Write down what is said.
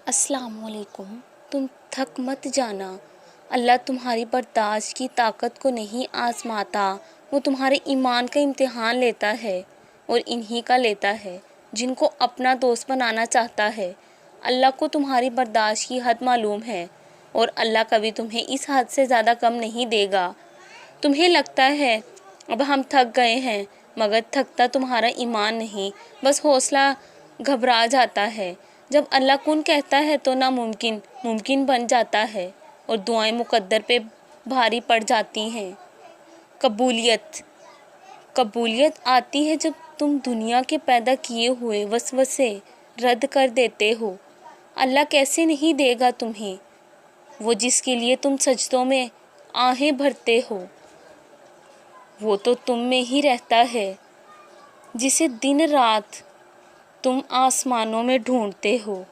السلام علیکم۔ تم تھک مت جانا، اللہ تمہاری برداشت کی طاقت کو نہیں آزماتا، وہ تمہارے ایمان کا امتحان لیتا ہے اور انہی کا لیتا ہے جن کو اپنا دوست بنانا چاہتا ہے۔ اللہ کو تمہاری برداشت کی حد معلوم ہے اور اللہ کبھی تمہیں اس حد سے زیادہ کم نہیں دے گا۔ تمہیں لگتا ہے اب ہم تھک گئے ہیں، مگر تھکتا تمہارا ایمان نہیں، بس حوصلہ گھبرا جاتا ہے۔ جب اللہ کن کہتا ہے تو ناممکن ممکن بن جاتا ہے اور دعائیں مقدر پہ بھاری پڑ جاتی ہیں۔ قبولیت آتی ہے جب تم دنیا کے پیدا کیے ہوئے وسوسے رد کر دیتے ہو۔ اللہ کیسے نہیں دے گا تمہیں وہ جس کے لیے تم سجدوں میں آہیں بھرتے ہو۔ وہ تو تم میں ہی رہتا ہے جسے دن رات تم آسمانوں میں ڈھونڈتے ہو۔